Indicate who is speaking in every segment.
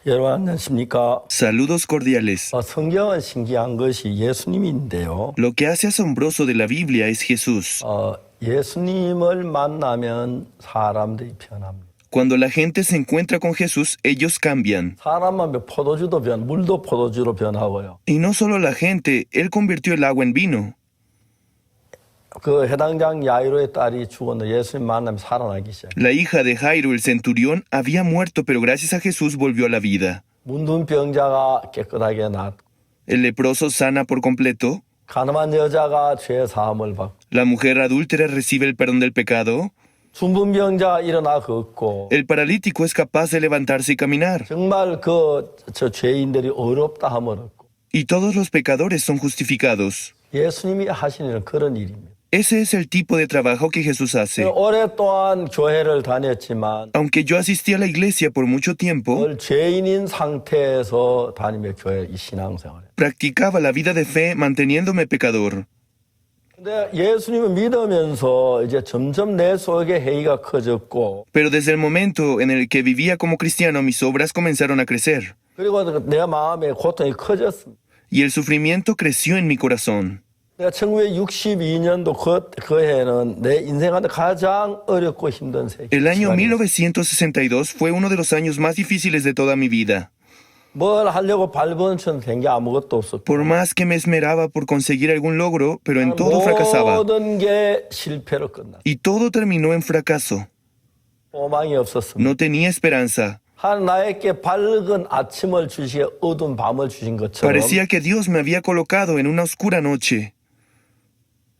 Speaker 1: 여러분 안녕하십니까?
Speaker 2: Saludos cordiales.
Speaker 1: 성경은 신기한 것이 예수님인데요.
Speaker 2: Lo que hace asombroso de la Biblia es Jesús.
Speaker 1: 예수님을 만나면 사람들이 변합니다.
Speaker 2: Cuando la gente se encuentra con Jesús, ellos cambian.
Speaker 1: 사람만 포도주도 물도 포도주로 변하고요.
Speaker 2: Y no solo la gente, Él convirtió el agua en vino.
Speaker 1: 그 해당장 야이로의 딸이 죽었는데 예수님 만나면 살아나기 시작해요.
Speaker 2: La hija de Jairo, el centurión, había muerto, pero gracias a Jesús volvió a la vida.
Speaker 1: 문둥병자가 깨끗하게 낫고
Speaker 2: El leproso sana por completo.
Speaker 1: 가늠한 여자가 죄 사함을 받고
Speaker 2: La mujer adúltera recibe el perdón del pecado.
Speaker 1: 중풍병자가 일어나 걷고
Speaker 2: El paralítico es capaz de levantarse y caminar.
Speaker 1: 정말 저 죄인들이 어렵다 함을 얻고
Speaker 2: Y todos los pecadores son justificados.
Speaker 1: 예수님이 하시는 그런 일입니다.
Speaker 2: Ese es el tipo de trabajo que Jesús hace.
Speaker 1: 오랫동안 교회를 다녔지만
Speaker 2: Aunque yo asistí a la iglesia por mucho tiempo,
Speaker 1: 늘 죄인인 상태에서 다니며 교회 이 신앙생활을.
Speaker 2: practicaba la vida de fe manteniéndome pecador.
Speaker 1: 근데 예수님을 믿으면서 이제 점점 내 속에 회의가 커졌고
Speaker 2: Pero desde el momento en el que vivía como cristiano, mis obras comenzaron a crecer.
Speaker 1: 그리고 내 마음에 고통이 커졌습니다.
Speaker 2: Y el sufrimiento creció en mi corazón.
Speaker 1: 내가 1962년도 그 해는 내 인생 가운데 가장 어렵고 힘든
Speaker 2: El año
Speaker 1: 시간이었어요.
Speaker 2: 1962 fue uno de los años más difíciles de toda mi vida.
Speaker 1: 뭘 하려고 발버둥 된 게 아무것도 없었고
Speaker 2: Por más que me esmeraba por conseguir algún logro, pero en todo fracasaba.
Speaker 1: 모든 게 실패로 끝났어요.
Speaker 2: Y todo terminó en fracaso.
Speaker 1: 소망이 없었습니다.
Speaker 2: No tenía esperanza.
Speaker 1: 하나님 나에게 밝은 아침을 주시에 어두운 밤을 주신 것처럼
Speaker 2: Parecía que Dios me había colocado en una oscura noche.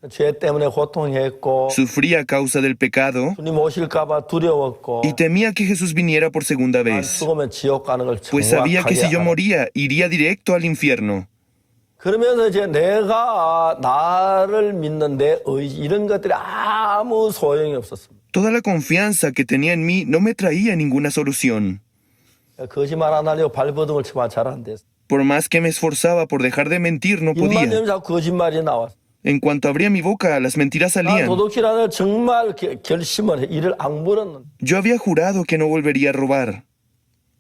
Speaker 1: 죄 때문에 고통했고
Speaker 2: Sufrí a causa del pecado
Speaker 1: 주님 오실까 봐 두려웠고
Speaker 2: y temía que Jesús viniera por segunda
Speaker 1: 난
Speaker 2: vez,
Speaker 1: 죽으면 지옥 가는 걸
Speaker 2: pues sabía que si
Speaker 1: 정확하게
Speaker 2: yo
Speaker 1: 알아.
Speaker 2: moría, iría directo al infierno.
Speaker 1: 그러면서 이제 내가 나를 믿는 내 의지 이런 것들이 아무 소용이 없었습니다.
Speaker 2: Toda la confianza que tenía en mí no me traía ninguna solución.
Speaker 1: 거짓말 안 하려고 발버둥을 치면 잘 안 됐어.
Speaker 2: Por más que me esforzaba por dejar de mentir, no
Speaker 1: 입만
Speaker 2: podía.
Speaker 1: 열면 자꾸 거짓말이 나왔어.
Speaker 2: En cuanto abría mi boca, las mentiras
Speaker 1: 난
Speaker 2: salían.
Speaker 1: 도둑질하는 정말 결심을 해. 이를 악물었는데
Speaker 2: Yo había jurado que no volvería a robar.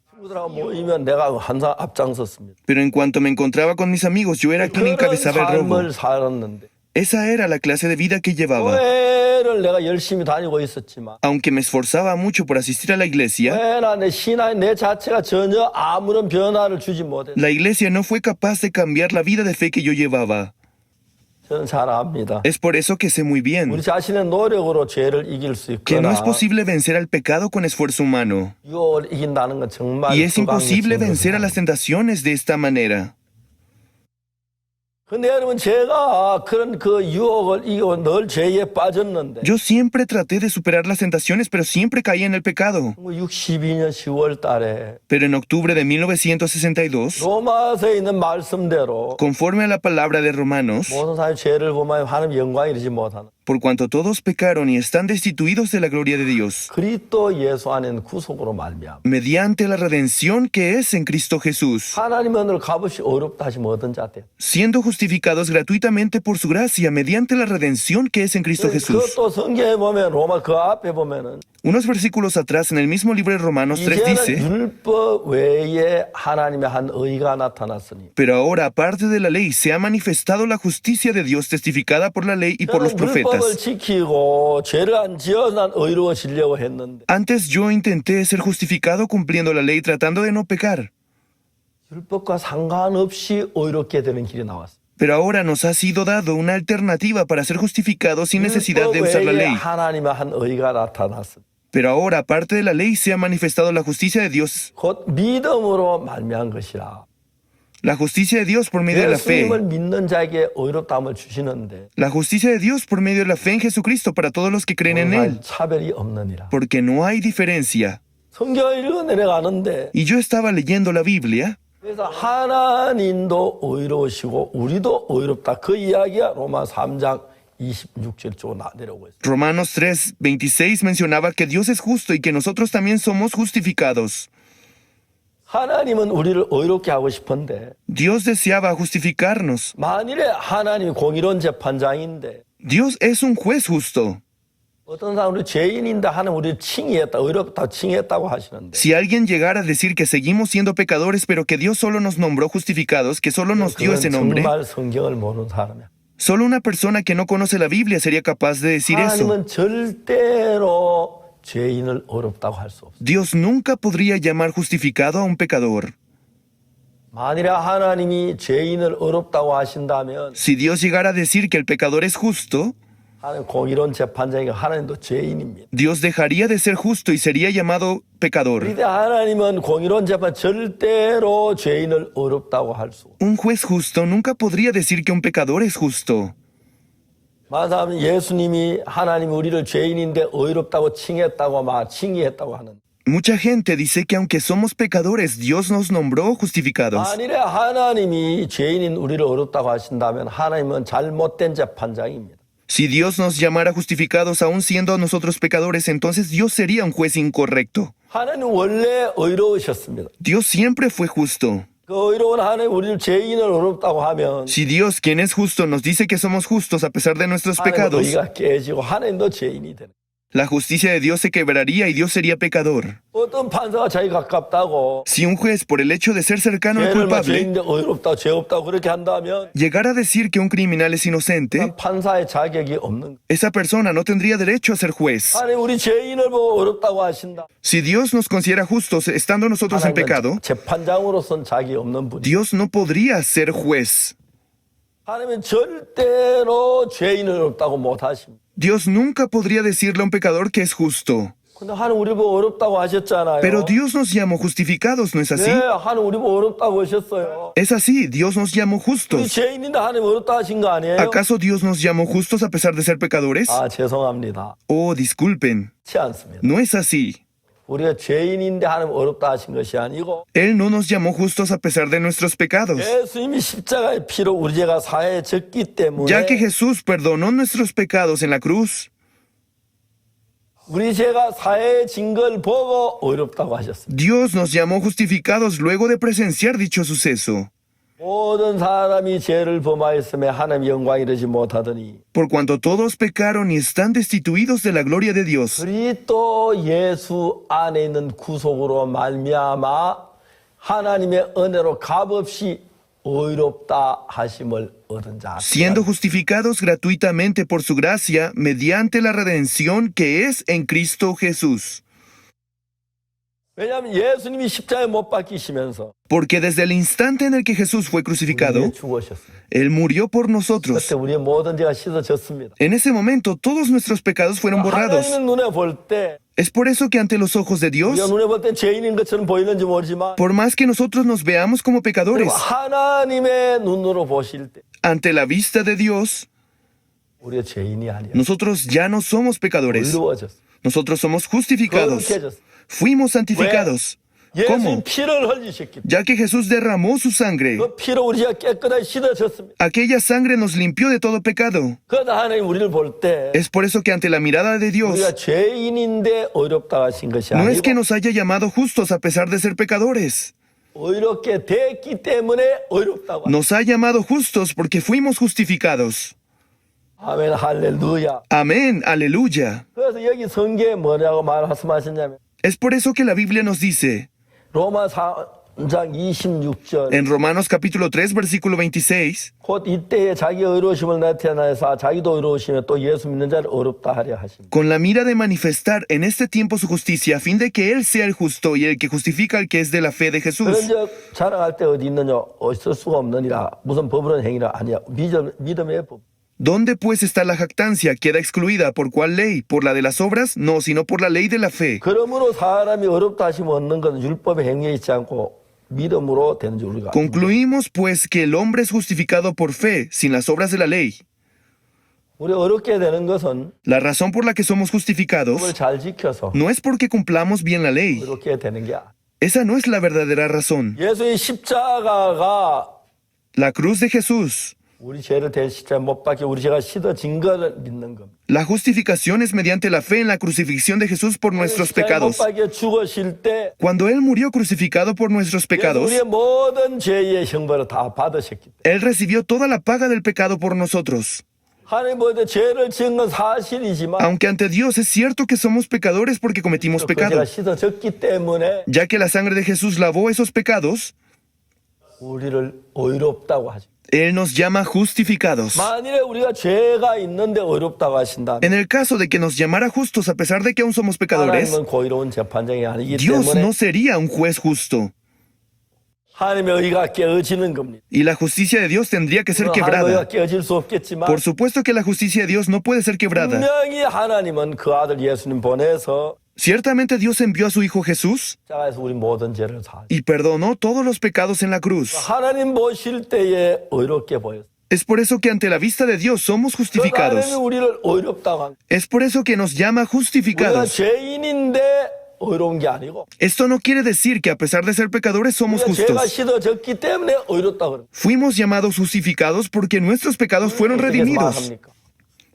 Speaker 1: 친구들하고 모이면 내가 항상 앞장섰습니다.
Speaker 2: Pero en cuanto me encontraba con mis amigos, yo era quien
Speaker 1: 그런
Speaker 2: encabezaba el robo.
Speaker 1: 삶을 살았는데
Speaker 2: Esa era la clase de vida que llevaba.
Speaker 1: 교회를 내가 열심히 다니고 있었지만
Speaker 2: Aunque me esforzaba mucho por asistir a la iglesia,
Speaker 1: 왜나 내 신앙 내 자체가 전혀 아무런 변화를 주지 못했어요.
Speaker 2: la iglesia no fue capaz de cambiar la vida de fe que yo llevaba.
Speaker 1: 저는 잘 압니다.
Speaker 2: Es por eso que sé muy
Speaker 1: 우리
Speaker 2: bien
Speaker 1: 자신의 노력으로 죄를 이길 수
Speaker 2: que no
Speaker 1: 있거나
Speaker 2: es posible vencer al pecado con esfuerzo humano.
Speaker 1: 유혹을 이긴다는 건 정말
Speaker 2: Y es imposible
Speaker 1: 불가능한
Speaker 2: vencer a las
Speaker 1: 것이다.
Speaker 2: tentaciones de esta manera.
Speaker 1: 근데 여러분 제가 그런 그 유혹을 이기고 늘 죄에 빠졌는데
Speaker 2: Yo siempre traté de superar las tentaciones, pero siempre caía en el pecado.
Speaker 1: 62년 10월 달에
Speaker 2: Pero en octubre de 1962,
Speaker 1: 로마서에 있는 말씀대로
Speaker 2: conforme a la palabra de Romanos,
Speaker 1: 모든 사람이 죄를 범하여 하나님 영광 이르지 못하는
Speaker 2: por cuanto todos pecaron y están destituidos de la gloria de Dios,
Speaker 1: 그리스도 예수 안에는 구속으로 말미암아
Speaker 2: mediante la redención que es en Cristo Jesús,
Speaker 1: 하나님 은혜를 값없이 어렵다 하시면 어떤 자들
Speaker 2: siendo justificados gratuitamente por su gracia mediante la redención que es en Cristo Jesús.
Speaker 1: 그것도 성경에 보면 로마 그 앞에 보면은
Speaker 2: Unos versículos atrás, en el mismo libro de Romanos 3
Speaker 1: 이제는
Speaker 2: dice,
Speaker 1: 율법 외에 하나님의 한 의가 나타났으니
Speaker 2: pero ahora, aparte de la ley, se ha manifestado la justicia de Dios testificada por la ley y por los
Speaker 1: 저는 율법을
Speaker 2: profetas.
Speaker 1: 지키고 죄를 안 지어 난 의로워지려고 했는데
Speaker 2: Antes yo intenté ser justificado cumpliendo la ley tratando de no pecar,
Speaker 1: 율법과 상관없이 의롭게 되는 길이 나왔어요.
Speaker 2: pero ahora nos ha sido dado una alternativa para ser justificados sin necesidad de
Speaker 1: 율법
Speaker 2: usar la
Speaker 1: 외에
Speaker 2: ley.
Speaker 1: 하나님의 한 의가 나타났습니다.
Speaker 2: Pero ahora, aparte de la ley, se ha manifestado la justicia de Dios,
Speaker 1: 곧 믿음으로 말미암은 것이라.
Speaker 2: la justicia de Dios por medio de la fe,
Speaker 1: 예수님을 믿는 자에게 의롭다함을 주시는데
Speaker 2: la justicia de Dios por medio de la fe en Jesucristo para todos los que creen en Él,
Speaker 1: 차별이 없느니라.
Speaker 2: porque no hay diferencia.
Speaker 1: 성경을 읽어 내려가는데
Speaker 2: Y yo estaba leyendo la Biblia,
Speaker 1: 그래서 하나님도 의로우시고 우리도 의롭다. 그 이야기가 로마 3장 26절 쪽 내려오고 있어요.
Speaker 2: Romanos 3:26 mencionaba que Dios es justo y que nosotros también somos justificados.
Speaker 1: 하나님은 우리를 의롭게 하고 싶은데
Speaker 2: Dios deseaba justificarnos.
Speaker 1: 만일에 하나님이 공의로운 재판장인데
Speaker 2: Dios es un juez justo.
Speaker 1: 어떤 사람은 죄인인데 하나님 우리를 칭의했다, 의롭다 칭의했다고 하시는데
Speaker 2: Si alguien llegara a decir que seguimos siendo pecadores, pero que Dios solo nos nombró justificados, que solo nos dio
Speaker 1: 그건
Speaker 2: ese nombre,
Speaker 1: 정말 성경을 모르는 사람이야.
Speaker 2: solo una persona que no conoce la Biblia sería capaz de decir eso.
Speaker 1: 하나님은 절대로 죄인을 어렵다고 할 수 없어.
Speaker 2: Dios nunca podría llamar justificado a un pecador.
Speaker 1: 만일에 하나님이 죄인을 어렵다고 하신다면
Speaker 2: Si Dios llegara a decir que el pecador es justo,
Speaker 1: 하나님 공의로운 재판장이고 하나님도 죄인입니다.
Speaker 2: Dios dejaría de ser justo y sería llamado pecador.
Speaker 1: 그런데 하나님은 공의로운 재판 절대로 죄인을 어렵다고 할 수 없어.
Speaker 2: Un juez justo nunca podría decir que un pecador es justo.
Speaker 1: 많은 사람은 예수님이 하나님이 우리를 죄인인데 의롭다고 칭했다고 칭의했다고 하는.
Speaker 2: Mucha gente dice que aunque somos pecadores, Dios nos nombró justificados.
Speaker 1: 만일에 하나님이 죄인인 우리를 어렵다고 하신다면 하나님은 잘못된 재판장입니다.
Speaker 2: Si Dios nos llamara justificados aún siendo nosotros pecadores, entonces Dios sería un juez incorrecto.
Speaker 1: 하나님 원래 의로우셨습니다.
Speaker 2: Dios siempre fue justo.
Speaker 1: 그 의로운 하나님 우리를 죄인을 어렵다고 하면
Speaker 2: Si Dios, quien es justo, nos dice que somos justos a pesar de nuestros
Speaker 1: 하나님
Speaker 2: pecados,
Speaker 1: 의가 깨지고 하나님도 죄인이 되는.
Speaker 2: la justicia de Dios se quebraría y Dios sería pecador.
Speaker 1: 어떤 판사가 자기 가깝다고
Speaker 2: Si un juez, por el hecho de ser cercano al
Speaker 1: 죄를 막
Speaker 2: culpable,
Speaker 1: 죄인데 의롭다고 죄 없다고 그렇게 한다면
Speaker 2: llegara a decir que un criminal es inocente,
Speaker 1: 그 판사의 자격이 없는 거예요.
Speaker 2: esa persona no tendría derecho a ser juez.
Speaker 1: 하나님 우리 죄인을 보고 어렵다고 하신다.
Speaker 2: Si Dios nos considera justos estando nosotros en pecado,
Speaker 1: 하나님은 재판장으로서는 자격이 없는 분이.
Speaker 2: Dios no podría ser juez.
Speaker 1: 하나님은 절대로 죄인을 어렵다고 못 하십니다.
Speaker 2: Dios nunca podría decirle a un pecador que es justo.
Speaker 1: 근데 하나님 우리 보고 어렵다고 하셨잖아요.
Speaker 2: Pero Dios nos llamó justificados, ¿no es así?
Speaker 1: 네, 하나님 우리 보고 어렵다고 하셨어요.
Speaker 2: Es así, Dios nos llamó
Speaker 1: 우리
Speaker 2: justos.
Speaker 1: 죄인인데 하나님 어렵다 하신 거 아니에요?
Speaker 2: ¿Acaso Dios nos llamó justos a pesar de ser pecadores?
Speaker 1: 아, 죄송합니다.
Speaker 2: Oh, disculpen,
Speaker 1: 그렇지 않습니다.
Speaker 2: no es así.
Speaker 1: 우리가 죄인인데 하나님 어렵다 하신 것이 아니고
Speaker 2: Él no nos llamó justos a pesar de nuestros pecados,
Speaker 1: 예수님이 십자가의 피로 우리 죄가 사해에 졌기 때문에
Speaker 2: ya que Jesús perdonó nuestros pecados en la cruz.
Speaker 1: 우리 죄가 사해에 진 걸 보고 어렵다고 하셨습니다.
Speaker 2: Dios nos llamó justificados luego de presenciar dicho suceso.
Speaker 1: 모든 사람이 죄를 범하였음에 하나님 영광 이르지 못하더니
Speaker 2: Por cuanto todos pecaron y están destituidos de la gloria de Dios,
Speaker 1: 그리스도 예수 안에 있는 구속으로 말미암아 하나님의 은혜로 값없이 의롭다 하심을 얻은 자.
Speaker 2: siendo justificados gratuitamente por su gracia mediante la redención que es en Cristo Jesús.
Speaker 1: 왜냐하면 예수님이 십자가에 못 박히시면서
Speaker 2: Porque desde el instante en el que Jesús fue crucificado,
Speaker 1: 우리에 죽으셨습니다.
Speaker 2: Él murió por nosotros.
Speaker 1: 그때 우리의 모든 죄가 씻어졌습니다.
Speaker 2: En ese momento todos nuestros pecados fueron borrados.
Speaker 1: 하나님의 눈에 볼 때
Speaker 2: Es por eso que ante los ojos de Dios,
Speaker 1: 우리가 눈에 볼 때 죄인인 것처럼 보이는지 모르지만
Speaker 2: por más que nosotros nos veamos como pecadores,
Speaker 1: 그리고 하나님의 눈으로 보실 때
Speaker 2: ante la vista de Dios,
Speaker 1: 우리가 죄인이 아니에요.
Speaker 2: nosotros ya no somos pecadores.
Speaker 1: 의로워졌어요.
Speaker 2: Nosotros somos justificados.
Speaker 1: 거룩해졌어요.
Speaker 2: Fuimos santificados.
Speaker 1: 예수님
Speaker 2: ¿Cómo?
Speaker 1: 피를 흘리셨기 때문에
Speaker 2: Ya que Jesús derramó su sangre.
Speaker 1: 그 피로 우리가 깨끗하게 씻어졌습니다.
Speaker 2: Aquella sangre nos limpió de todo pecado.
Speaker 1: 그러다 하나님 우리를 볼 때
Speaker 2: Es por eso que ante la mirada de Dios,
Speaker 1: 우리가 죄인인데 어렵다 하신 것이
Speaker 2: no es que
Speaker 1: 아니고
Speaker 2: nos haya llamado justos a pesar de ser pecadores.
Speaker 1: 어렵게 됐기 때문에 어렵다고.
Speaker 2: Nos ha llamado justos porque fuimos justificados.
Speaker 1: 아멘 할렐루야.
Speaker 2: Amén, aleluya.
Speaker 1: 그래서 여기 성경에 뭐라고 말씀하셨냐면
Speaker 2: Es por eso que la Biblia nos dice,
Speaker 1: 로마 4장 26절
Speaker 2: en Romanos capítulo 3, versículo 26,
Speaker 1: 곧 이때에 자기 의로우심을 나타내사 자기도 의로우시며 또 예수 믿는 자를 어렵다 하려 하십니다.
Speaker 2: con la mira de manifestar en este tiempo su justicia, a fin de que Él sea el justo y el que justifica al que es de la fe de
Speaker 1: 그런
Speaker 2: Jesús.
Speaker 1: 적 자랑할 때 어디 있느냐 있을 수가 없느니라 무슨 법으로는 행위라 아니야 믿음의 법.
Speaker 2: ¿Dónde pues está la jactancia? ¿Queda excluida? ¿Por cuál ley? ¿Por la de las obras? No, sino por la ley de la fe.
Speaker 1: 그러므로 사람이 어렵다 하시면 얻는 것은 율법의 행위에 있지 않고 믿음으로 되는 줄 우리가
Speaker 2: Concluimos pues que el hombre es justificado por fe, sin las obras de la ley.
Speaker 1: 우리 어렵게 되는 것은
Speaker 2: La razón por la que somos
Speaker 1: 법을
Speaker 2: justificados
Speaker 1: 잘 지켜서
Speaker 2: no es porque cumplamos bien la ley.
Speaker 1: 어렵게 되는 게 아니야.
Speaker 2: Esa no es la verdadera razón.
Speaker 1: 예수의 십자가가
Speaker 2: La cruz de Jesús,
Speaker 1: 우리 죄를 대신 십자가에 못 박혀 우리 죄가 씻어진 것을 믿는 겁니다.
Speaker 2: la justificación es mediante la fe en la crucifixión de Jesús por nuestros
Speaker 1: 십자가에 못
Speaker 2: pecados.
Speaker 1: 박혀 죽으실 때
Speaker 2: Cuando Él murió crucificado por nuestros pecados,
Speaker 1: 우리의 모든 죄의 형벌을 다 받으셨기 때문에
Speaker 2: Él recibió toda la paga del pecado por nosotros.
Speaker 1: 하나님 보실 때 죄를 지은 건 사실이지만
Speaker 2: Aunque ante Dios es cierto que somos pecadores porque cometimos
Speaker 1: 그
Speaker 2: pecado,
Speaker 1: 죄가 씻어졌기 때문에
Speaker 2: ya que la sangre de Jesús lavó esos pecados,
Speaker 1: 우리를 의롭다고 하죠.
Speaker 2: Él nos llama justificados.
Speaker 1: 만일에 우리가 죄가 있는데 의롭다고 하신다면
Speaker 2: En el caso de que nos llamara justos a pesar de que aún somos pecadores,
Speaker 1: 하나님은 고의로운 재판장이 아니기
Speaker 2: Dios
Speaker 1: 때문에
Speaker 2: no sería un juez justo.
Speaker 1: 하나님의 의가 깨어지는 겁니다.
Speaker 2: Y la justicia de Dios tendría que ser
Speaker 1: 하나님의
Speaker 2: quebrada.
Speaker 1: 의가 깨어질 수 없겠지만
Speaker 2: Por supuesto que la justicia de Dios no puede ser quebrada.
Speaker 1: 분명히 하나님은 그 아들 예수님 보내서
Speaker 2: Ciertamente Dios envió a su Hijo Jesús
Speaker 1: 십자가에서 우리 모든 죄를 사.
Speaker 2: y perdonó todos los pecados en la cruz.
Speaker 1: 하나님 보실 때에 의롭게 보였어요.
Speaker 2: Es por eso que ante la vista de Dios somos
Speaker 1: 하나님이
Speaker 2: justificados.
Speaker 1: 우리를 의롭다고 한.
Speaker 2: Es por eso que nos llama
Speaker 1: 우리가
Speaker 2: justificados.
Speaker 1: 죄인인데 의로운 게 아니고
Speaker 2: Esto no quiere decir que a pesar de ser pecadores somos
Speaker 1: 우리가 죄가
Speaker 2: justos.
Speaker 1: 씻어졌기 때문에 의롭다고 그럽니다.
Speaker 2: Fuimos llamados justificados porque nuestros pecados fueron
Speaker 1: 어떻게
Speaker 2: redimidos.
Speaker 1: 말합니까?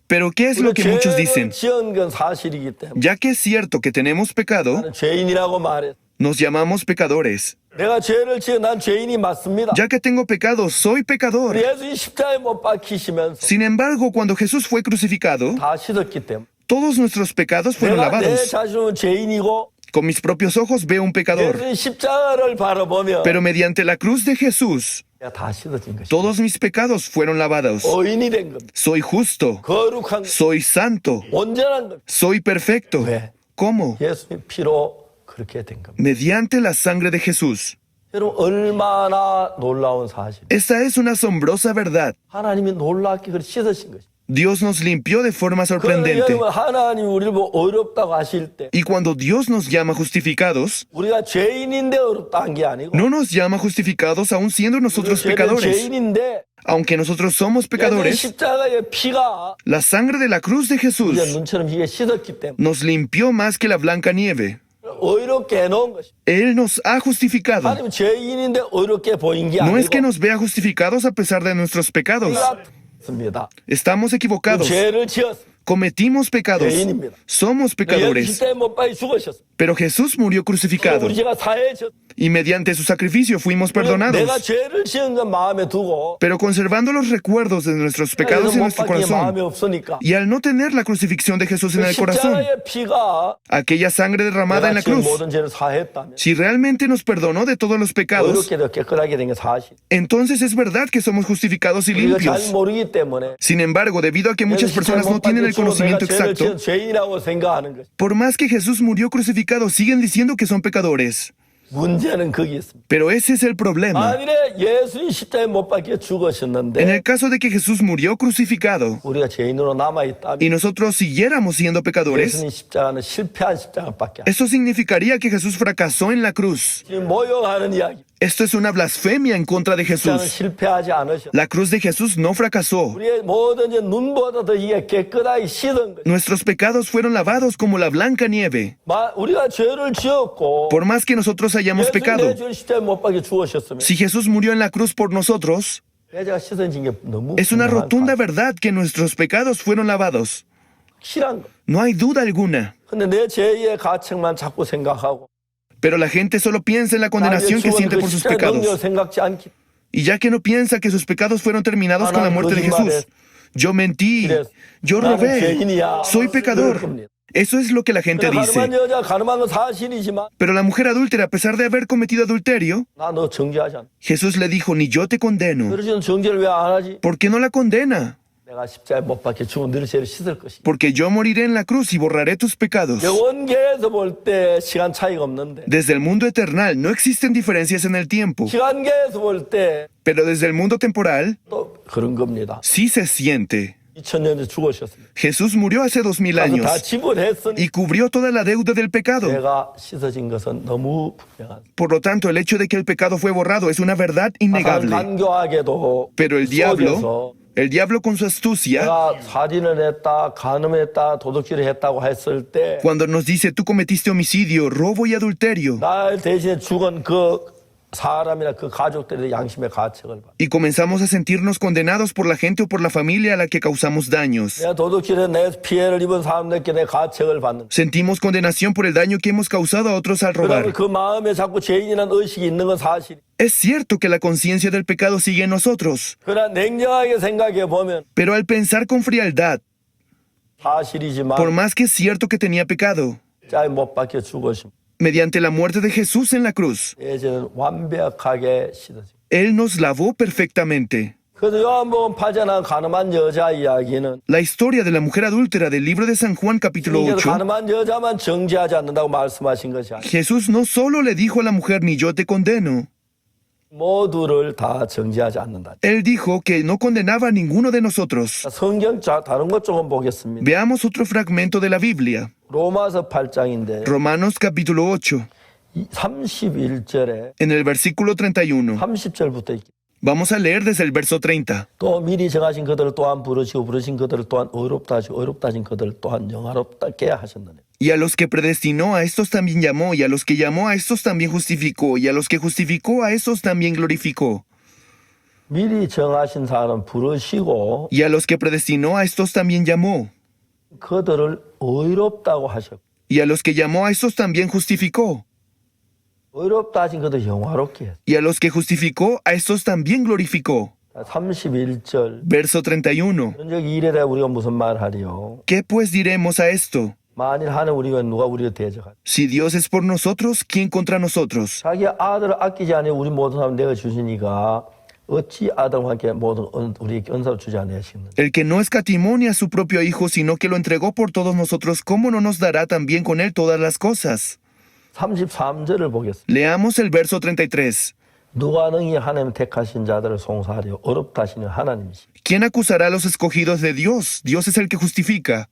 Speaker 2: Pero ¿qué es lo que muchos dicen?
Speaker 1: 지은 건 사실이기 때문에
Speaker 2: Ya que es cierto que tenemos pecado,
Speaker 1: 나는 죄인이라고 말해.
Speaker 2: nos llamamos pecadores.
Speaker 1: 내가 죄를 지은 난 죄인이 맞습니다.
Speaker 2: Ya que tengo pecado, soy pecador.
Speaker 1: 예수님 십자가에 못 박히시면서
Speaker 2: Sin embargo, cuando Jesús fue crucificado,
Speaker 1: 다 씻었기 때문에
Speaker 2: todos nuestros pecados fueron
Speaker 1: 내가 내
Speaker 2: lavados.
Speaker 1: 자신은 죄인이고
Speaker 2: Con mis propios ojos veo un pecador.
Speaker 1: 예수님 십자가를 바라보며
Speaker 2: Pero mediante la cruz de Jesús,
Speaker 1: 내가 다 씻어진 것이다.
Speaker 2: todos mis pecados fueron lavados.
Speaker 1: 의인이 된 겁니다.
Speaker 2: Soy justo.
Speaker 1: 거룩한 것,
Speaker 2: Soy santo.
Speaker 1: 온전한 것.
Speaker 2: Soy perfecto.
Speaker 1: 왜?
Speaker 2: ¿Cómo?
Speaker 1: 예수님 피로 그렇게 된 겁니다.
Speaker 2: Mediante la sangre de Jesús.
Speaker 1: 여러분 얼마나 놀라운 사실.
Speaker 2: Esta es una asombrosa verdad.
Speaker 1: 하나님이 놀랍게 그렇게 씻으신 것이죠.
Speaker 2: Dios nos limpió de forma
Speaker 1: 그러면
Speaker 2: sorprendente.
Speaker 1: 여러분 하나님이 우리를 보고 의롭다고 하실 때
Speaker 2: Y cuando Dios nos llama justificados,
Speaker 1: 우리가 죄인인데 의롭다 한 게 아니고
Speaker 2: no nos llama justificados aún siendo nosotros
Speaker 1: 죄는
Speaker 2: pecadores.
Speaker 1: 죄인인데
Speaker 2: Aunque nosotros somos
Speaker 1: 예수님
Speaker 2: pecadores,
Speaker 1: 십자가의 피가
Speaker 2: la sangre de la cruz de
Speaker 1: 이제
Speaker 2: Jesús
Speaker 1: 눈처럼 이게 씻었기 때문에
Speaker 2: nos limpió más que la blanca nieve.
Speaker 1: 의롭게 해놓은 것이.
Speaker 2: Él nos ha justificado.
Speaker 1: 하나님 죄인인데 의롭게 보인 게
Speaker 2: No es que
Speaker 1: 아니고
Speaker 2: nos vea justificados a pesar de nuestros pecados.
Speaker 1: 습니다.
Speaker 2: Estamos equivocados.
Speaker 1: 죄를 지었습니다.
Speaker 2: Cometimos pecados.
Speaker 1: 죄인입니다.
Speaker 2: Somos
Speaker 1: 예수
Speaker 2: pecadores.
Speaker 1: 십자가에 못 박혀 죽으셨습니다.
Speaker 2: Pero Jesús murió crucificado.
Speaker 1: 우리 죄가 사해졌.
Speaker 2: Y mediante su sacrificio fuimos
Speaker 1: 내가
Speaker 2: perdonados.
Speaker 1: 죄를 지은 건 마음에 두고
Speaker 2: Pero conservando los recuerdos de nuestros pecados en
Speaker 1: 못
Speaker 2: nuestro
Speaker 1: 박히게 마음에
Speaker 2: corazón.
Speaker 1: 없으니까
Speaker 2: Y al no tener la crucifixión de Jesús en el corazón,
Speaker 1: 십자가의 피가
Speaker 2: aquella sangre derramada en
Speaker 1: 내가
Speaker 2: la
Speaker 1: 지은
Speaker 2: cruz,
Speaker 1: 모든 죄를 사했다면
Speaker 2: si realmente nos perdonó de todos los pecados,
Speaker 1: 의롭게도 깨끗하게 된 게 사실.
Speaker 2: entonces es verdad que somos justificados y
Speaker 1: 우리가 잘
Speaker 2: limpios.
Speaker 1: 모르기 때문에
Speaker 2: Sin embargo, debido a que muchas personas no tienen el conocimiento
Speaker 1: 내가 죄를
Speaker 2: exacto,
Speaker 1: 지은 죄인이라고 생각하는 것.
Speaker 2: por más que Jesús murió crucificado, siguen diciendo que son pecadores.
Speaker 1: 문제는 거기 있습니다.
Speaker 2: Pero ese es el problema.
Speaker 1: 만일에 예수님 십자가에 못 박혀
Speaker 2: En
Speaker 1: 죽으셨는데
Speaker 2: el caso de que Jesús murió crucificado
Speaker 1: 우리가 죄인으로 남아 있다면
Speaker 2: y nosotros siguiéramos siendo pecadores,
Speaker 1: 예수님 십자가는 실패한 십자가밖에 안.
Speaker 2: eso significaría que Jesús fracasó en la cruz.
Speaker 1: 지금 모욕하는 이야기.
Speaker 2: Esto es una blasfemia en contra de
Speaker 1: 십자가는
Speaker 2: Jesús.
Speaker 1: 실패하지 않으셨.
Speaker 2: La cruz de Jesús no fracasó.
Speaker 1: 우리의 모든 죄 눈보다 더 이게 깨끗하게 씻은 것.
Speaker 2: Nuestros pecados fueron lavados como la blanca nieve.
Speaker 1: 우리가 죄를 지었고
Speaker 2: Por más que nosotros hayamos
Speaker 1: 예수님
Speaker 2: pecado,
Speaker 1: 내 죄를 십자가에 못 박혀 죽으셨으면
Speaker 2: si Jesús murió en la cruz por nosotros,
Speaker 1: 내 죄가 씻어진 게 너무
Speaker 2: es una
Speaker 1: 분명한
Speaker 2: rotunda
Speaker 1: 사실.
Speaker 2: verdad que nuestros pecados fueron lavados.
Speaker 1: 확실한 거.
Speaker 2: No hay duda alguna.
Speaker 1: 근데 내 죄의 가책만 자꾸 생각하고
Speaker 2: Pero la gente solo piensa en la condenación que siente por sus
Speaker 1: 능력
Speaker 2: pecados.
Speaker 1: 생각지 않기.
Speaker 2: Y ya que no piensa que sus pecados fueron terminados con la muerte de Jesús, yo mentí, yo robé, soy pecador. Eso es lo que la gente dice.
Speaker 1: 가늠한 여자 가늠한 건 사실이지만
Speaker 2: Pero la mujer adúltera, a pesar de haber cometido adulterio,
Speaker 1: 나 너 정죄하지 않아.
Speaker 2: Jesús le dijo, ni yo te condeno.
Speaker 1: 그러시는 정죄를 왜 안 하지?
Speaker 2: ¿Por qué no la condena?
Speaker 1: 내가 십자가에 못 박혀 죽은 너의 죄를 씻을 것이다.
Speaker 2: Porque yo moriré en la cruz y borraré tus pecados.
Speaker 1: 영원계에서 볼 때 시간 차이가 없는데
Speaker 2: Desde el mundo eternal no existen diferencias en el tiempo,
Speaker 1: 시간계에서 볼 때 또
Speaker 2: pero desde el mundo temporal
Speaker 1: 그런 겁니다.
Speaker 2: sí se siente.
Speaker 1: 2000년 전에 죽으셨습니다.
Speaker 2: Jesús murió hace 2000
Speaker 1: 그래서
Speaker 2: años
Speaker 1: 다 지불했으니
Speaker 2: y cubrió toda la deuda del pecado.
Speaker 1: 내가 씻어진 것은 너무 분명한.
Speaker 2: Por lo tanto, el hecho de que el pecado fue borrado es una verdad innegable.
Speaker 1: 간교하게도
Speaker 2: Pero el
Speaker 1: 속여서
Speaker 2: diablo con su astucia,
Speaker 1: 내가 살인을 했다, 간음했다, 도둑질을 했다고 했을 때
Speaker 2: cuando nos dice tú cometiste homicidio, robo y adulterio,
Speaker 1: 날 대신에 죽은 그 사람이나 그 가족들의 양심의 가책을 받아.
Speaker 2: Y comenzamos a sentirnos condenados por la gente o por la familia a la que causamos daños.
Speaker 1: 내가 도둑질에 내 피해를 입은 사람들께 내 가책을 받는.
Speaker 2: Sentimos condenación por el daño que hemos causado a otros al
Speaker 1: 그러면
Speaker 2: robar.
Speaker 1: 그 마음에 자꾸 죄인이라는 의식이 있는 건 사실.
Speaker 2: Es cierto que la conciencia del pecado sigue en nosotros,
Speaker 1: 그러나 냉정하게 생각해 보면
Speaker 2: pero al pensar con frialdad,
Speaker 1: 사실이지만
Speaker 2: por más que es cierto que tenía pecado,
Speaker 1: 자에 못 박혀 죽으심.
Speaker 2: mediante la muerte de Jesús en la cruz,
Speaker 1: 예전은 완벽하게 씻어진.
Speaker 2: Él nos lavó perfectamente.
Speaker 1: 그래서 요한복음 8장 가늠한 여자 이야기는
Speaker 2: La historia de la mujer adúltera del libro de San Juan capítulo
Speaker 1: 이제
Speaker 2: 8,
Speaker 1: 가늠한 여자만 정죄하지 않는다고 말씀하신 것이 아니라
Speaker 2: Jesús no solo le dijo a la mujer, ni yo te condeno,
Speaker 1: 모두를 다 정죄하지 않는다.
Speaker 2: Él dijo que no condenaba a ninguno de nosotros.
Speaker 1: 성경 다른 것 조금 보겠습니다.
Speaker 2: Veamos otro fragmento de la Biblia,
Speaker 1: 로마서 8장인데
Speaker 2: Romanos capítulo 8,
Speaker 1: 31절에
Speaker 2: en el versículo 31.
Speaker 1: 30절부터
Speaker 2: Vamos a leer desde el verso 30.
Speaker 1: 또 미리 정하신 그들을 또한 부르시고 부르신 그들을 또한 의롭다 하시고 의롭다 하신 그들을 또한 영화롭게 하셨느니.
Speaker 2: Y a los que predestinó, a estos también llamó, y a los que llamó, a estos también justificó, y a los que justificó, a estos también glorificó.
Speaker 1: 미리 정하신 사람 부르시고
Speaker 2: Y a los que predestinó, a estos también llamó,
Speaker 1: 그들을 의롭다고 하셨고
Speaker 2: y a los que llamó, a estos también justificó,
Speaker 1: 의롭다 하신 그들 영화롭게 했어.
Speaker 2: y a los que justificó, a estos también glorificó.
Speaker 1: 31절
Speaker 2: Verso 31.
Speaker 1: 현적 일에 대해 우리가 무슨 말 하리요?
Speaker 2: ¿Qué pues diremos a esto?
Speaker 1: 만일 하는 우리가 누가 우리를 대적하리?
Speaker 2: Si Dios es por nosotros, ¿quién contra nosotros?
Speaker 1: 자기 아들을 아끼지 않니 우리 모든 사람 내가 주시니까 어찌 아들과 함께 모든 우리에게 은사를 주지 않으시는?
Speaker 2: El que no escatimó ni a su propio Hijo, sino que lo entregó por todos nosotros, ¿cómo no nos dará también con él todas las cosas?
Speaker 1: 33절을 보겠습니다.
Speaker 2: Leamos el verso 33.
Speaker 1: 누가 능히 하나님 택하신 자들을 송사하려 어렵다 하시는 하나님이시.
Speaker 2: ¿Quién acusará a los escogidos de Dios? Dios es el que justifica.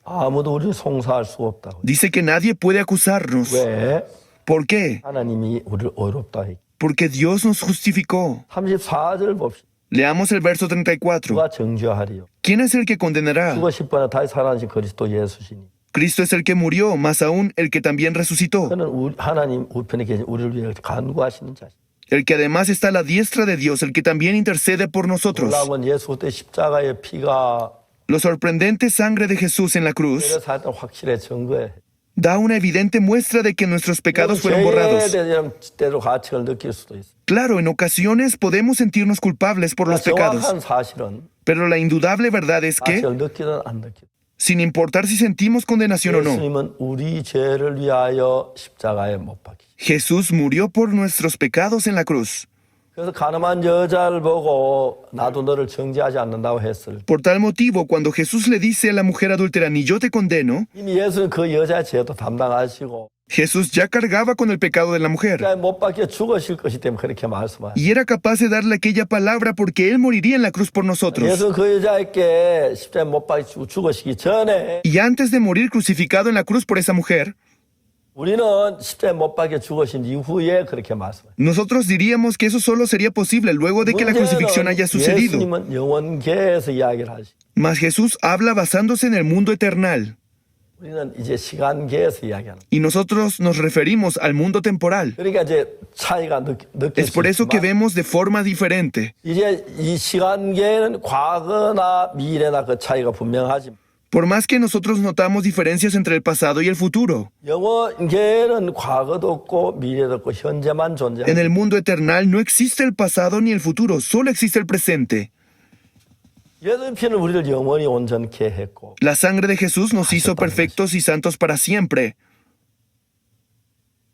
Speaker 1: 아무도 우리를 송사할 수 없다고.
Speaker 2: Dice que nadie puede acusarnos.
Speaker 1: 왜?
Speaker 2: ¿Por qué?
Speaker 1: 하나님이 우리를 어렵다 했기.
Speaker 2: Porque Dios nos justificó.
Speaker 1: 34절 봅시다.
Speaker 2: Leamos el verso 34.
Speaker 1: 누가 정죄하리요?
Speaker 2: ¿Quién es el que condenará?
Speaker 1: 죽어 싶거나 다시 살아나신 그리스도 예수시니.
Speaker 2: Cristo es el que murió, más aún el que también resucitó.
Speaker 1: 그는 하나님 우편에 계신 우리를 위해 간구하시는 자신.
Speaker 2: El que además está a la diestra de Dios, el que también intercede por nosotros.
Speaker 1: 놀라운 건 예수 그때 십자가의 피가
Speaker 2: Lo sorprendente sangre de Jesús en la cruz
Speaker 1: 죄를 살때 확실히 증거해.
Speaker 2: da una evidente muestra de que nuestros pecados fueron borrados.
Speaker 1: 때로 가책을 느낄 수도 있어.
Speaker 2: Claro, en ocasiones podemos sentirnos culpables por los pecados,
Speaker 1: 정확한 사실은
Speaker 2: pero la indudable verdad es que,
Speaker 1: 가책을 느끼든 안 느끼든
Speaker 2: sin importar si sentimos condenación o no,
Speaker 1: 예수님은 우리 죄를 위하여 십자가에 못 박히시.
Speaker 2: Jesús murió por nuestros pecados en la cruz.
Speaker 1: 그래서 가늠한 여자를 보고 나도 너를 정죄하지 않는다고 했을 때
Speaker 2: Por tal motivo, cuando Jesús le dice a la mujer adúltera, ni yo te condeno,
Speaker 1: 이미 예수는 그 여자의 죄도 담당하시고
Speaker 2: Jesús ya cargaba con el pecado de la mujer
Speaker 1: 십자가에 못 박혀 죽으실 것이 때문에 그렇게 말씀하셨어요.
Speaker 2: y era capaz de darle aquella palabra porque Él moriría en la cruz por nosotros.
Speaker 1: 예수 그 여자에게 십자가에 못 박혀 죽으시기 전에
Speaker 2: Y antes de morir crucificado en la cruz por esa mujer,
Speaker 1: 우리는 십자가에 못 박혀 죽으신 이후에 그렇게 말씀하셨어요.
Speaker 2: nosotros diríamos que eso solo sería posible luego de que la crucifixión haya sucedido.
Speaker 1: 예수님은 영원계에서 이야기를 하시.
Speaker 2: Mas Jesús habla basándose en el mundo eternal
Speaker 1: 우리는 이제 시간계에서 이야기하는.
Speaker 2: y nosotros nos referimos al mundo temporal.
Speaker 1: 그러니까 이제 차이가 느낄
Speaker 2: Es
Speaker 1: 수
Speaker 2: por eso que
Speaker 1: 있지만
Speaker 2: vemos de forma diferente.
Speaker 1: 이제 이 시간계는 과거나 미래나 그 차이가 분명하지만
Speaker 2: Por más que nosotros notamos diferencias entre el pasado y el futuro,
Speaker 1: 영원계는 과거도 없고 미래도 없고 현재만
Speaker 2: en
Speaker 1: 존재합니다.
Speaker 2: el mundo eternal no existe el pasado ni el futuro, solo existe el presente.
Speaker 1: 예수의 피는 우리를 영원히 온전케 했고
Speaker 2: La sangre de Jesús nos hizo perfectos y santos para siempre.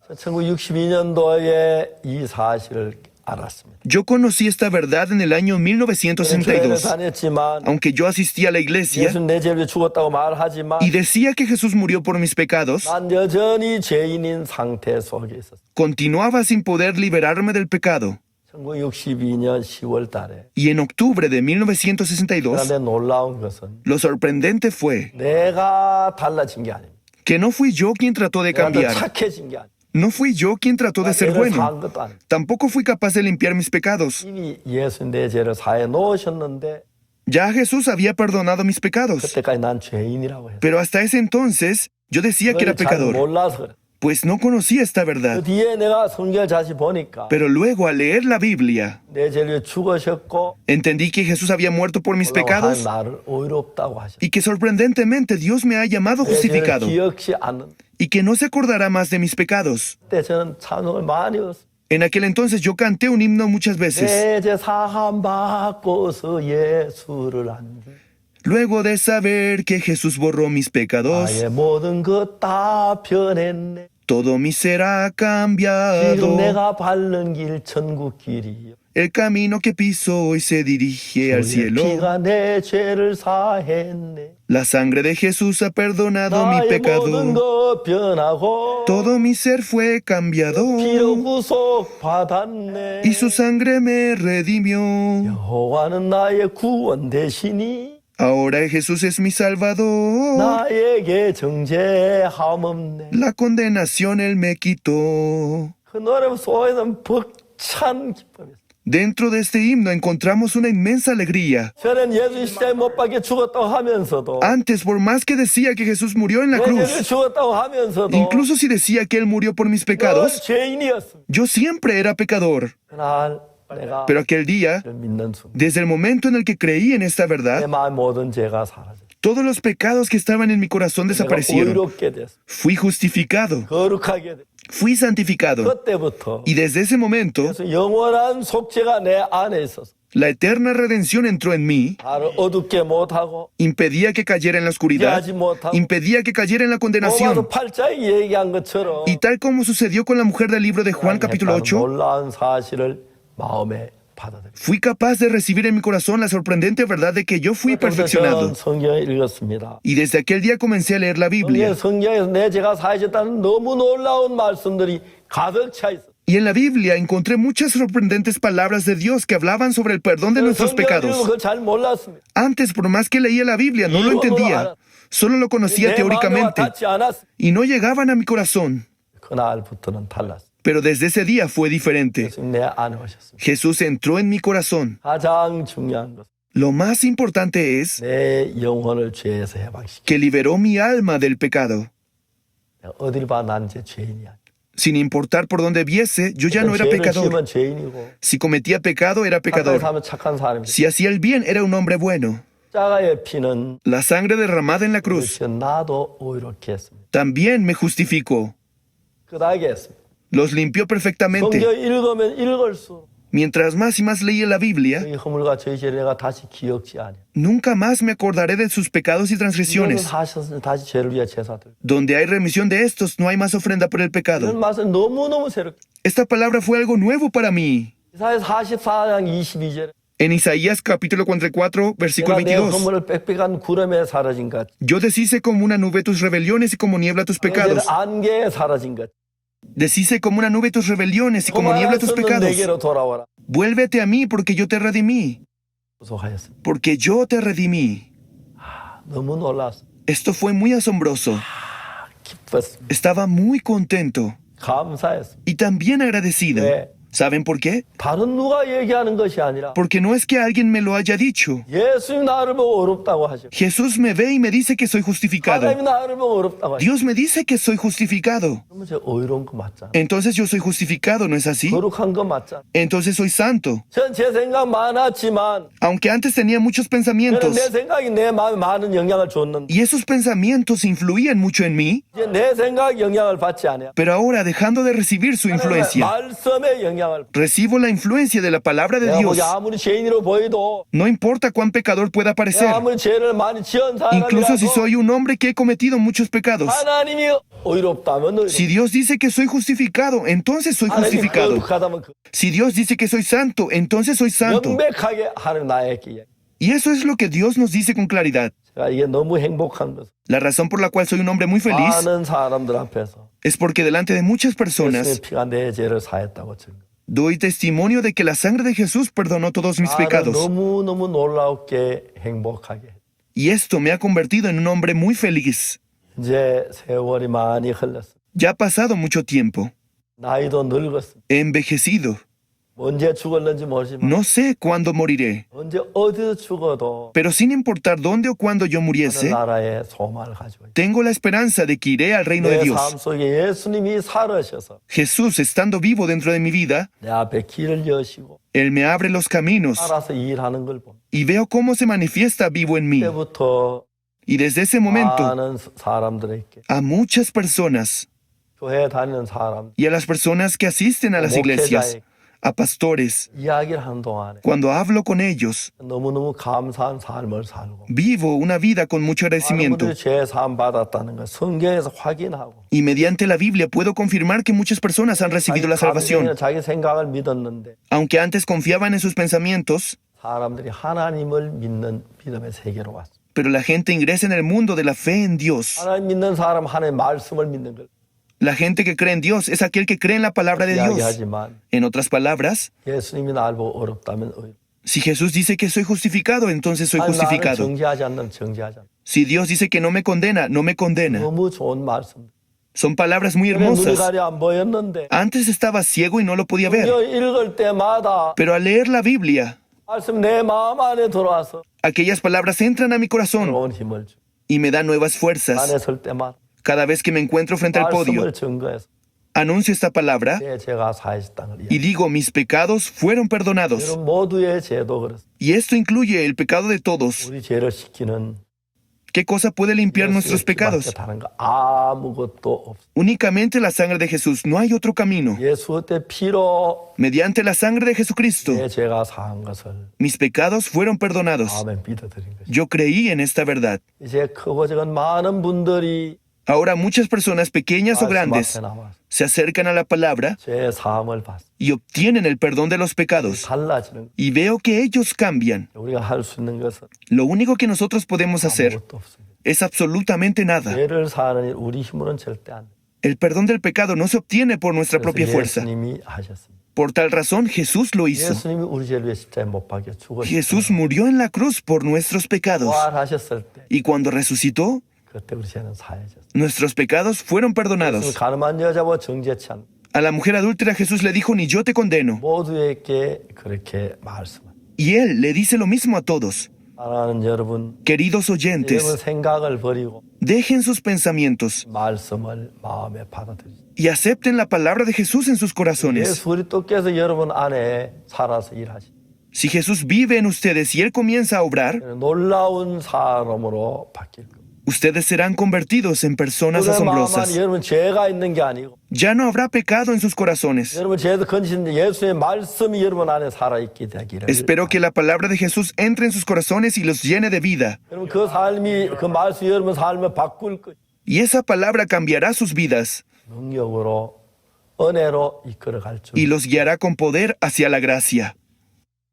Speaker 1: 1962년도에 이 사실을 알았습니다.
Speaker 2: Yo conocí esta verdad en el año
Speaker 1: 교회를
Speaker 2: 1962,
Speaker 1: 다녔지만
Speaker 2: aunque yo asistí a la iglesia
Speaker 1: 예수는 내 죄를 위해 죽었다고 말하지만
Speaker 2: y decía que Jesús murió por mis pecados,
Speaker 1: 난 여전히 죄인인 상태 속에 있었어.
Speaker 2: continuaba sin poder liberarme del pecado.
Speaker 1: 1962년 10월 달에
Speaker 2: Y en octubre de 1962,
Speaker 1: 그런데 놀라운 것은
Speaker 2: lo sorprendente fue
Speaker 1: 내가 달라진 게 아닙니다.
Speaker 2: que no fui yo quien trató de
Speaker 1: 내가 더
Speaker 2: cambiar,
Speaker 1: 착해진 게 아닙니다.
Speaker 2: no fui yo quien trató de ser
Speaker 1: 죄를
Speaker 2: bueno,
Speaker 1: 사한 것도 아닙니다.
Speaker 2: tampoco fui capaz de limpiar mis pecados.
Speaker 1: 이미 예수 내 죄를 사해 놓으셨는데
Speaker 2: Ya Jesús había perdonado mis pecados,
Speaker 1: 그때까지 난 죄인이라고 했어요.
Speaker 2: pero hasta ese entonces yo decía que era
Speaker 1: 잘
Speaker 2: pecador.
Speaker 1: 몰라서 그래.
Speaker 2: pues no conocía esta
Speaker 1: 그
Speaker 2: verdad.
Speaker 1: 뒤에 내가 성경을 다시 보니까
Speaker 2: Pero luego, al leer la Biblia,
Speaker 1: 내 죄를 위해 죽으셨고
Speaker 2: entendí que Jesús había muerto por mis
Speaker 1: 올라오고
Speaker 2: pecados
Speaker 1: 나를 의롭다고 하셨다.
Speaker 2: y que sorprendentemente Dios me ha llamado
Speaker 1: 내 죄를
Speaker 2: justificado
Speaker 1: 기억지 않는
Speaker 2: y que no se acordará más de mis pecados.
Speaker 1: 때 저는 찬송을 많이 했습니다.
Speaker 2: En aquel entonces yo canté un himno muchas veces.
Speaker 1: 내 죄 사함 받고서 예수를 안기
Speaker 2: Luego de saber que Jesús borró mis pecados,
Speaker 1: 나의 모든 것 다 변했네.
Speaker 2: todo mi ser ha
Speaker 1: 지금
Speaker 2: cambiado.
Speaker 1: 내가 밟는 길 천국 길이요.
Speaker 2: El camino que piso hoy se dirige al
Speaker 1: 주의
Speaker 2: cielo.
Speaker 1: 피가 내 죄를 사했네.
Speaker 2: La sangre de Jesús ha perdonado mi
Speaker 1: 나의 모든
Speaker 2: pecado.
Speaker 1: 것 변하고
Speaker 2: Todo mi ser fue cambiado
Speaker 1: 피로 구속 받았네.
Speaker 2: y su sangre me redimió.
Speaker 1: 여호와는 나의 구원 대신이
Speaker 2: Ahora Jesús es mi Salvador.
Speaker 1: 나에게 정죄함 없네.
Speaker 2: La condenación Él me quitó.
Speaker 1: 그 노래 속에서는 벅찬 기쁨이 있어요.
Speaker 2: Dentro de este himno encontramos una inmensa alegría.
Speaker 1: 저는 예수 십자가에 못 박혀 죽었다고 하면서도
Speaker 2: Antes, por más que decía que Jesús murió en la
Speaker 1: 내 죄를
Speaker 2: cruz,
Speaker 1: 죽었다고 하면서도
Speaker 2: incluso si decía que Él murió por mis
Speaker 1: 늘
Speaker 2: pecados,
Speaker 1: 죄인이었습니다.
Speaker 2: yo siempre era pecador.
Speaker 1: 그날 내가
Speaker 2: Pero aquel día,
Speaker 1: 를 믿는 순간
Speaker 2: desde el momento en el que creí en esta
Speaker 1: 내
Speaker 2: verdad,
Speaker 1: 마음 모든 죄가 사라졌어요.
Speaker 2: todos los pecados que estaban en mi corazón
Speaker 1: 내가
Speaker 2: desaparecieron.
Speaker 1: 의롭게 됐어.
Speaker 2: Fui justificado,
Speaker 1: 거룩하게 됐어.
Speaker 2: fui santificado.
Speaker 1: 그때부터
Speaker 2: Y desde ese momento,
Speaker 1: 그래서 영원한 속죄가 내 안에 있었어.
Speaker 2: la eterna redención entró en mí,
Speaker 1: 나를 어둡게 못하고
Speaker 2: impedía que cayera en la oscuridad,
Speaker 1: 피하지 못하고
Speaker 2: impedía que cayera en la
Speaker 1: 로마서
Speaker 2: condenación.
Speaker 1: 8장에 얘기한 것처럼
Speaker 2: Y tal como sucedió con la mujer del libro de Juan capítulo 8,
Speaker 1: 놀라운 사실을 마음에 받아들였어요.
Speaker 2: fui capaz de recibir en mi corazón la sorprendente verdad de que yo fui perfeccionado.
Speaker 1: 저는 성경을 읽었습니다.
Speaker 2: Y desde aquel día comencé a leer la Biblia.
Speaker 1: 성경에서 내 죄가 사해졌다는 너무 놀라운 말씀들이 가득 차 있어요.
Speaker 2: Y en la Biblia encontré muchas sorprendentes palabras de Dios que hablaban sobre el perdón de nuestros
Speaker 1: 성경을 읽으면
Speaker 2: pecados.
Speaker 1: 그걸 잘 몰랐습니다.
Speaker 2: Antes, por más que leía la Biblia, no lo entendía. Solo lo conocía
Speaker 1: 내 마음과
Speaker 2: teóricamente
Speaker 1: 닿지 않았어요.
Speaker 2: y no llegaban a mi corazón.
Speaker 1: 그날부터는 달랐어요.
Speaker 2: Pero desde ese día fue diferente.
Speaker 1: 예수님 내 안에 오셨습니다.
Speaker 2: Jesús entró en mi corazón.
Speaker 1: 가장 중요한 것은
Speaker 2: Lo más importante es
Speaker 1: 내 영혼을 죄에서 해방시켜.
Speaker 2: que liberó mi alma del pecado.
Speaker 1: 내가 어딜 봐 난 이제 죄인이야.
Speaker 2: Sin importar por dónde viese, yo ya no era
Speaker 1: 죄를
Speaker 2: pecador.
Speaker 1: 지으면 죄인이고
Speaker 2: Si cometía pecado, era
Speaker 1: 착하게
Speaker 2: pecador.
Speaker 1: 살면 착한 사람이고
Speaker 2: Si hacía el bien, era un hombre bueno.
Speaker 1: 십자가의 피는
Speaker 2: La sangre derramada en la cruz
Speaker 1: 그렇죠. 나도 의롭게 했습니다.
Speaker 2: también me justificó.
Speaker 1: 끝하게 했습니다.
Speaker 2: Los limpió perfectamente.
Speaker 1: 성경 읽으면 읽을수록
Speaker 2: Mientras más y más leía la Biblia,
Speaker 1: 이 허물과 저희 죄를 내가 다시 기억지 않아.
Speaker 2: nunca más me acordaré de sus pecados y transgresiones.
Speaker 1: 다시 죄를 위해 제사들.
Speaker 2: Donde hay remisión de estos, no hay más ofrenda por el
Speaker 1: 이런
Speaker 2: pecado.
Speaker 1: 맛은 너무너무 새롭게.
Speaker 2: Esta palabra fue algo nuevo para mí.
Speaker 1: 이사야 44장 22절에
Speaker 2: En Isaías capítulo 44, versículo
Speaker 1: 내가 내
Speaker 2: 22.
Speaker 1: 허물을 빽빽한 구름에 사라진 것,
Speaker 2: Yo deshice como una nube tus rebeliones y como niebla tus
Speaker 1: 내
Speaker 2: pecados.
Speaker 1: 안개에 사라진 것.
Speaker 2: Deshice como una nube tus rebeliones y como niebla tus
Speaker 1: 그만한
Speaker 2: pecados.
Speaker 1: 내게로 돌아와라.
Speaker 2: Vuélvete a mí porque yo te redimí.
Speaker 1: 구속하였습니다.
Speaker 2: Porque yo te redimí.
Speaker 1: 너무 놀랐어.
Speaker 2: Esto fue muy asombroso.
Speaker 1: 기뻤습니다.
Speaker 2: Estaba muy contento
Speaker 1: 감사했습니다.
Speaker 2: y también agradecido.
Speaker 1: 왜?
Speaker 2: ¿Saben por qué?
Speaker 1: 다른 누가 얘기하는 것이 아니라
Speaker 2: Porque no es que alguien me lo haya dicho.
Speaker 1: 예수님 나를 보고 어렵다고 하시고
Speaker 2: Jesús me ve y me dice que soy justificado.
Speaker 1: 하나님이 나를 보고 어렵다고 하시고
Speaker 2: Dios me dice que soy justificado.
Speaker 1: 그러면 저 어이로운 거 맞잖아.
Speaker 2: Entonces yo soy justificado, ¿no es así?
Speaker 1: 거룩한 거 맞잖아.
Speaker 2: Entonces soy santo.
Speaker 1: 전 제 생각 많았지만
Speaker 2: Aunque antes tenía muchos
Speaker 1: 저는
Speaker 2: pensamientos
Speaker 1: 내 생각이 내 마음에 많은 영향을 줬는데
Speaker 2: y esos pensamientos influían mucho en mí,
Speaker 1: 이제 내 생각 영향을 받지 않아요.
Speaker 2: pero ahora dejando de recibir su influencia,
Speaker 1: 말씀의 영향을
Speaker 2: recibo la influencia de la palabra de
Speaker 1: 내가
Speaker 2: Dios.
Speaker 1: 보기 아무리 죄인으로 보여도
Speaker 2: No importa cuán pecador pueda parecer,
Speaker 1: 내가 아무리 죄를 많이 지은
Speaker 2: incluso si
Speaker 1: 사람이라도
Speaker 2: soy un hombre que he cometido muchos pecados.
Speaker 1: 하나님이 의롭다면
Speaker 2: Si
Speaker 1: 의롭다.
Speaker 2: Dios dice que soy justificado, entonces soy
Speaker 1: 하나님이
Speaker 2: justificado.
Speaker 1: 거룩하다면
Speaker 2: Si Dios dice que soy santo, entonces soy santo.
Speaker 1: 명백하게 하나님 나에게
Speaker 2: Y eso es lo que Dios nos dice con claridad.
Speaker 1: 제가 이게 너무 행복한 것은
Speaker 2: La razón por la cual soy un hombre muy feliz
Speaker 1: 많은 사람들 앞에서
Speaker 2: es porque delante de muchas
Speaker 1: 예수님의
Speaker 2: personas
Speaker 1: 피가 내 죄를 사했다고 증거.
Speaker 2: doy testimonio de que la sangre de Jesús perdonó todos mis pecados.
Speaker 1: 너무너무 놀랍게 행복하게.
Speaker 2: Y esto me ha convertido en un hombre muy feliz.
Speaker 1: 이제 세월이 많이 흘렀어.
Speaker 2: Ya ha pasado mucho tiempo.
Speaker 1: 나이도 늙었어.
Speaker 2: He envejecido.
Speaker 1: 언제 죽을는지 모르지만
Speaker 2: No sé cuándo moriré,
Speaker 1: 언제 어디서 죽어도
Speaker 2: pero sin importar dónde o cuándo yo muriese,
Speaker 1: 하늘나라의 소망을 가지고 있다.
Speaker 2: tengo la esperanza de que iré al reino de
Speaker 1: 내
Speaker 2: Dios.
Speaker 1: 삶 속에 예수님이 살으셔서
Speaker 2: Jesús, estando vivo dentro de mi vida,
Speaker 1: 내 앞에 길을 여시고
Speaker 2: Él me abre los caminos
Speaker 1: 알아서 일하는 걸 보면
Speaker 2: y veo cómo se manifiesta vivo en mí.
Speaker 1: 그때부터
Speaker 2: Y desde ese momento,
Speaker 1: 많은 사람들에게
Speaker 2: a muchas personas
Speaker 1: 교회 다니는 사람
Speaker 2: y a las personas que asisten a las iglesias, a pastores,
Speaker 1: 이야기를 하는 동안에
Speaker 2: cuando hablo con ellos,
Speaker 1: 너무너무 감사한 삶을 살고
Speaker 2: vivo una vida con mucho
Speaker 1: 많은
Speaker 2: agradecimiento.
Speaker 1: 분들이 죄 사함 받았다는 걸 성경에서 확인하고
Speaker 2: Y mediante la Biblia puedo confirmar que muchas personas han recibido la salvación.
Speaker 1: 자기 생각을 믿었는데
Speaker 2: Aunque antes confiaban en sus pensamientos,
Speaker 1: 사람들이 하나님을 믿는 믿음의 세계로 왔어.
Speaker 2: pero la gente ingresa en el mundo de la fe en Dios.
Speaker 1: 하나님 믿는 사람 하나님의 말씀을 믿는 걸
Speaker 2: La gente que cree en Dios es aquel que cree en la palabra de Dios.
Speaker 1: 이야기하지만
Speaker 2: En otras palabras,
Speaker 1: 예수님이 나를 보고 어렵다면 어렵.
Speaker 2: si Jesús dice que soy justificado, entonces soy
Speaker 1: 나를
Speaker 2: justificado.
Speaker 1: 정죄하지 않는 정죄하지 않는.
Speaker 2: Si Dios dice que no me condena, no me condena.
Speaker 1: 너무 좋은 말씀.
Speaker 2: Son palabras muy
Speaker 1: 눈이
Speaker 2: hermosas.
Speaker 1: 가려 안 보였는데
Speaker 2: Antes estaba ciego y no lo podía ver,
Speaker 1: 성경 읽을 때마다
Speaker 2: pero al leer la Biblia,
Speaker 1: 말씀 내 마음 안에 들어와서
Speaker 2: aquellas palabras entran a mi corazón
Speaker 1: 새로운 힘을 줘.
Speaker 2: y me dan nuevas fuerzas.
Speaker 1: 안에 설 때마다
Speaker 2: Cada vez que me encuentro frente al podio,
Speaker 1: 말씀을 증거해서
Speaker 2: anuncio esta palabra
Speaker 1: 내 죄가 사해졌다는 걸
Speaker 2: y
Speaker 1: 이야기.
Speaker 2: digo, mis pecados fueron perdonados.
Speaker 1: 여러분 모두의 죄도 그렇습니다.
Speaker 2: Y esto incluye el pecado de todos.
Speaker 1: 우리 죄를 씻기는
Speaker 2: ¿Qué cosa puede limpiar nuestros pecados?
Speaker 1: 다른 거 아무것도 없어.
Speaker 2: Únicamente la sangre de Jesús, no hay otro camino.
Speaker 1: 예수 때 피로
Speaker 2: Mediante la sangre de Jesucristo,
Speaker 1: 내 죄가 사한 것을
Speaker 2: mis pecados fueron perdonados.
Speaker 1: 마음에 믿어드린 것이.
Speaker 2: Yo creí en esta verdad.
Speaker 1: 이제 크고 작은 많은 분들이
Speaker 2: Ahora muchas personas, pequeñas o
Speaker 1: 말씀
Speaker 2: grandes,
Speaker 1: 앞에 나와서
Speaker 2: se acercan a la palabra
Speaker 1: 죄 사함을 받습니다.
Speaker 2: y obtienen el perdón de los pecados.
Speaker 1: 달라지는 거.
Speaker 2: Y veo que ellos cambian.
Speaker 1: 우리가 할 수 있는 것은
Speaker 2: Lo único que nosotros podemos hacer
Speaker 1: 아무것도 없습니다.
Speaker 2: es absolutamente nada.
Speaker 1: 죄를 사는 일 우리 힘으로는 절대 안 돼.
Speaker 2: El perdón del pecado no se obtiene por nuestra propia
Speaker 1: 그래서
Speaker 2: fuerza.
Speaker 1: 예수님이 하셨습니다.
Speaker 2: Por tal razón, Jesús lo hizo.
Speaker 1: 예수님이 우리 죄를 위해 십자가에 못 박혀 죽으셨어요.
Speaker 2: Jesús murió en la cruz por nuestros pecados.
Speaker 1: 부활하셨을 때
Speaker 2: Y cuando resucitó,
Speaker 1: 그때 우리 죄는 사해졌어요.
Speaker 2: nuestros pecados fueron perdonados.
Speaker 1: 가늠한 여자와 정죄치 않는
Speaker 2: A la mujer adúltera Jesús le dijo, ni yo te condeno.
Speaker 1: 모두에게 그렇게 말씀합니다.
Speaker 2: Y él le dice lo mismo a todos.
Speaker 1: 사랑하는 여러분,
Speaker 2: Queridos
Speaker 1: 여러분
Speaker 2: oyentes,
Speaker 1: 생각을 버리고
Speaker 2: dejen sus pensamientos
Speaker 1: 말씀을 마음에 받아들이세요.
Speaker 2: y acepten la palabra de Jesús en sus corazones.
Speaker 1: 예수 그리스도께서 여러분 안에 살아서 일하시.
Speaker 2: Si Jesús vive en ustedes y Él comienza a obrar,
Speaker 1: 놀라운 사람으로 바뀔 겁니다.
Speaker 2: ustedes serán convertidos en personas
Speaker 1: 그의 마음 안에
Speaker 2: asombrosas.
Speaker 1: 여러분 죄가 있는 게 아니고
Speaker 2: Ya no habrá pecado en sus corazones.
Speaker 1: 여러분 죄도 건지는데 예수의 말씀이 여러분 안에 살아있게 되기를.
Speaker 2: Espero que la palabra de Jesús entre en sus corazones y los llene de vida.
Speaker 1: 여러분 그 삶이 그 말씀이 여러분 삶을 바꿀 것
Speaker 2: Y esa palabra cambiará sus vidas
Speaker 1: 능력으로 은혜로 이끌어갈 줄.
Speaker 2: y los guiará con poder hacia la gracia.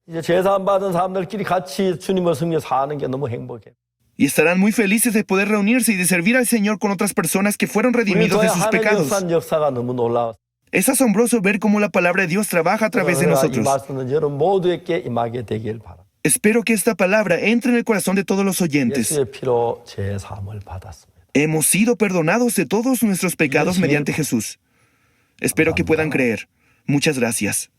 Speaker 1: 이제 제사함 받은 사람들끼리 같이 주님을 섬겨 사는 게 너무 행복해.
Speaker 2: Y estarán muy felices de poder reunirse y de servir al Señor con otras personas que fueron
Speaker 1: 우리
Speaker 2: redimidos
Speaker 1: 교회
Speaker 2: de sus
Speaker 1: 하나님
Speaker 2: pecados.
Speaker 1: 역사가 너무 놀라워.
Speaker 2: Es asombroso ver cómo la palabra de Dios trabaja a través de
Speaker 1: 이
Speaker 2: nosotros.
Speaker 1: 말씀은 여러분 모두에게 임하게 되길 바랍니다.
Speaker 2: Espero que esta palabra entre en el corazón de todos los oyentes.
Speaker 1: 예수의 피로 제 사함을 받았습니다.
Speaker 2: Hemos sido perdonados de todos nuestros pecados mediante Jesús. Espero que puedan creer. Muchas gracias.